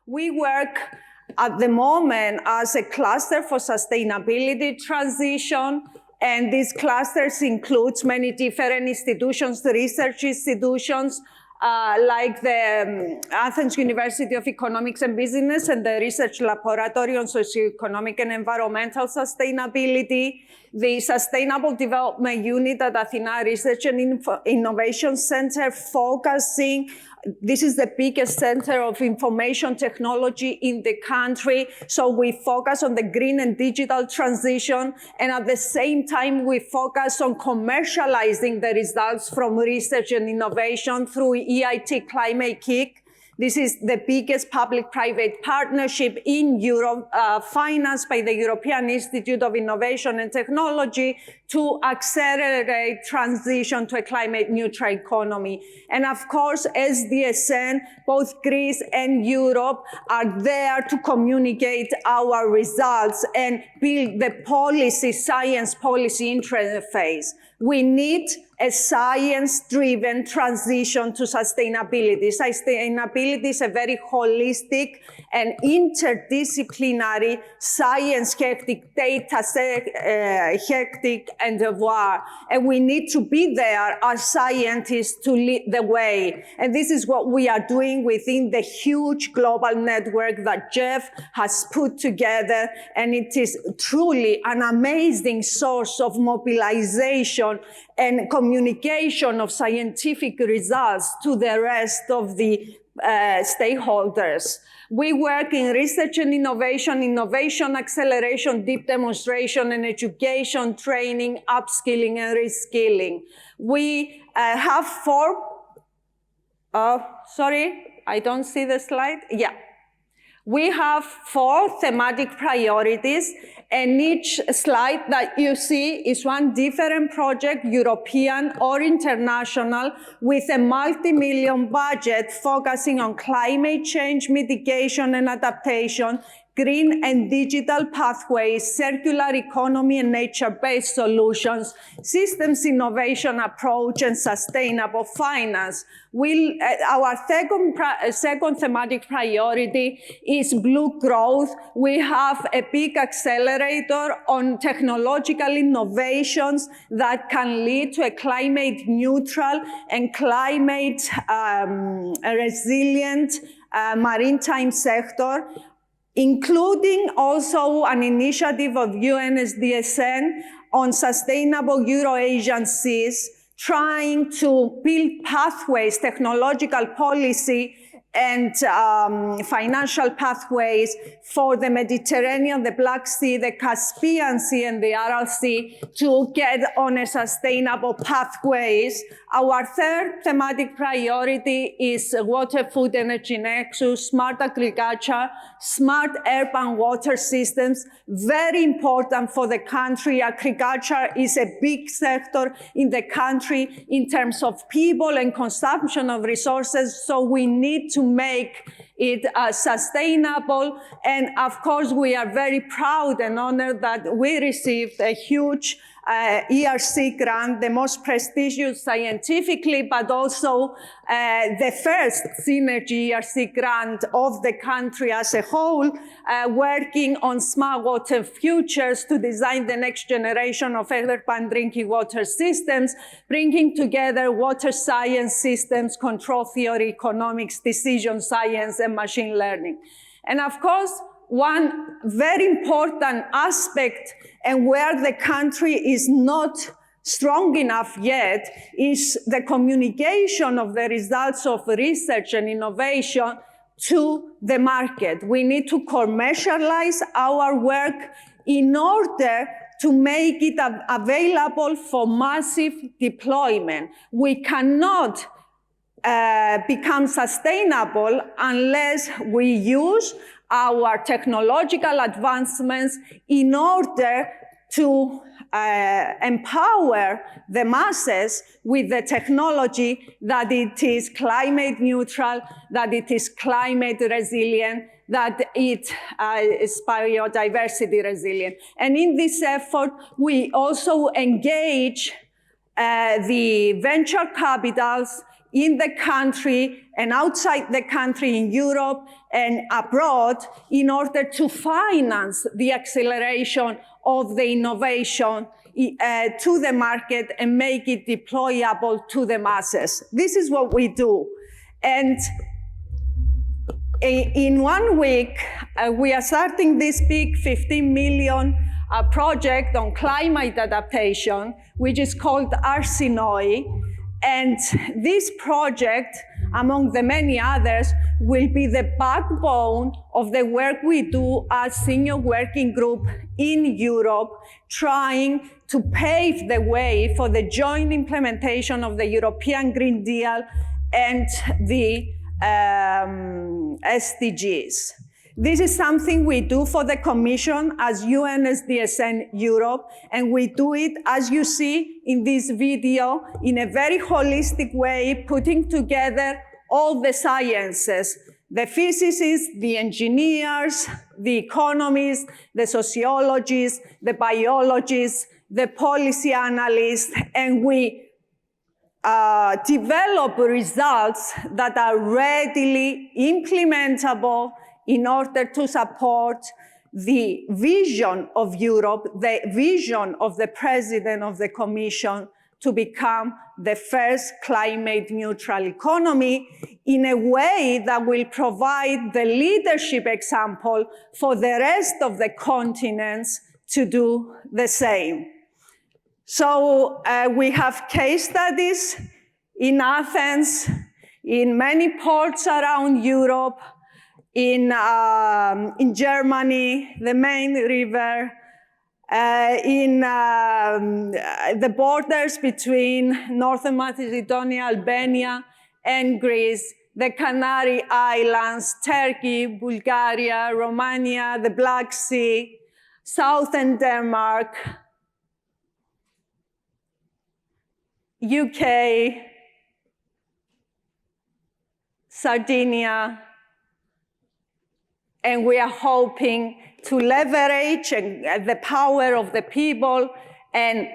We work at the moment as a cluster for sustainability transition, and these clusters includes many different institutions, research institutions, like the Athens University of Economics and Business and the Research Laboratory on Socioeconomic and Environmental Sustainability, the Sustainable Development Unit at Athena Research and Innovation Center, focusing. This is the biggest center of information technology in the country. So we focus on the green and digital transition. And at the same time, we focus on commercializing the results from research and innovation through EIT Climate Kick. This is the biggest public-private partnership in Europe, financed by the European Institute of Innovation and Technology to accelerate transition to a climate-neutral economy. And of course, SDSN, both Greece and Europe, are there to communicate our results and build the policy, science policy interface. We need a science-driven transition to sustainability. Sustainability is a very holistic and interdisciplinary, science-hectic, data-hectic endeavor. And we need to be there as scientists to lead the way. And this is what we are doing within the huge global network that Jeff has put together. And it is truly an amazing source of mobilization and communication of scientific results to the rest of the stakeholders. We work in research and innovation, innovation acceleration, deep demonstration, and education, training, upskilling, and reskilling. We have sorry, I don't see the slide. Yeah. We have 4 thematic priorities, and each slide that you see is one different project, European or international, with a multi-million budget focusing on climate change mitigation and adaptation, green and digital pathways, circular economy and nature-based solutions, systems innovation approach, and sustainable finance. Our second thematic priority is blue growth. We have a big accelerator on technological innovations that can lead to a climate neutral and climate resilient maritime sector, including also an initiative of UNSDSN on sustainable Euro-Asian seas, trying to build pathways, technological policy, and financial pathways for the Mediterranean, the Black Sea, the Caspian Sea, and the Aral Sea to get on a sustainable pathways. Our third thematic priority is water, food, energy nexus, smart agriculture, smart urban water systems, very important for the country. Agriculture is a big sector in the country in terms of people and consumption of resources, so we need to make it sustainable. And of course, we are very proud and honored that we received a huge ERC grant, the most prestigious scientifically, but also the first Synergy ERC grant of the country as a whole, working on smart water futures to design the next generation of urban drinking water systems, bringing together water science systems, control theory, economics, decision science, and machine learning. And of course, one very important aspect and where the country is not strong enough yet is the communication of the results of research and innovation to the market. We need to commercialize our work in order to make it available for massive deployment. We cannot become sustainable unless we use our technological advancements in order to empower the masses with the technology that it is climate neutral, that it is climate resilient, that it is biodiversity resilient. And in this effort, we also engage the venture capitals in the country and outside the country, in Europe and abroad, in order to finance the acceleration of the innovation to the market and make it deployable to the masses. This is what we do. And in 1 week, we are starting this big 15 million project on climate adaptation, which is called Arsenoi. And this project, among the many others, will be the backbone of the work we do as senior working group in Europe, trying to pave the way for the joint implementation of the European Green Deal and the SDGs. This is something we do for the Commission as UN SDSN Europe, and we do it, as you see in this video, in a very holistic way, putting together all the sciences, the physicists, the engineers, the economists, the sociologists, the biologists, the policy analysts, and we develop results that are readily implementable in order to support the vision of Europe, the vision of the President of the Commission to become the first climate neutral economy in a way that will provide the leadership example for the rest of the continents to do the same. So we have case studies in Athens, in many ports around Europe, in Germany, the Main River, in the borders between Northern Macedonia, Albania, and Greece, the Canary Islands, Turkey, Bulgaria, Romania, the Black Sea, southern Denmark, UK, Sardinia, and we are hoping to leverage the power of the people and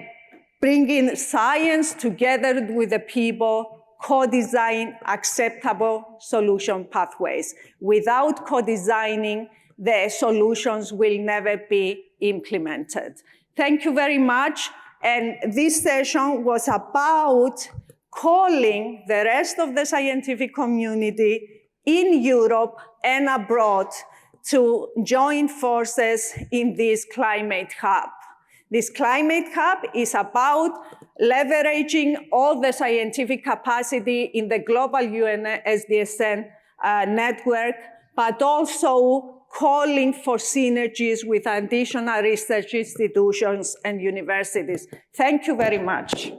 bringing science together with the people, co-design acceptable solution pathways. Without co-designing, the solutions will never be implemented. Thank you very much. And this session was about calling the rest of the scientific community in Europe and abroad to join forces in this climate hub. This climate hub is about leveraging all the scientific capacity in the global UN SDSN network, but also calling for synergies with additional research institutions and universities. Thank you very much.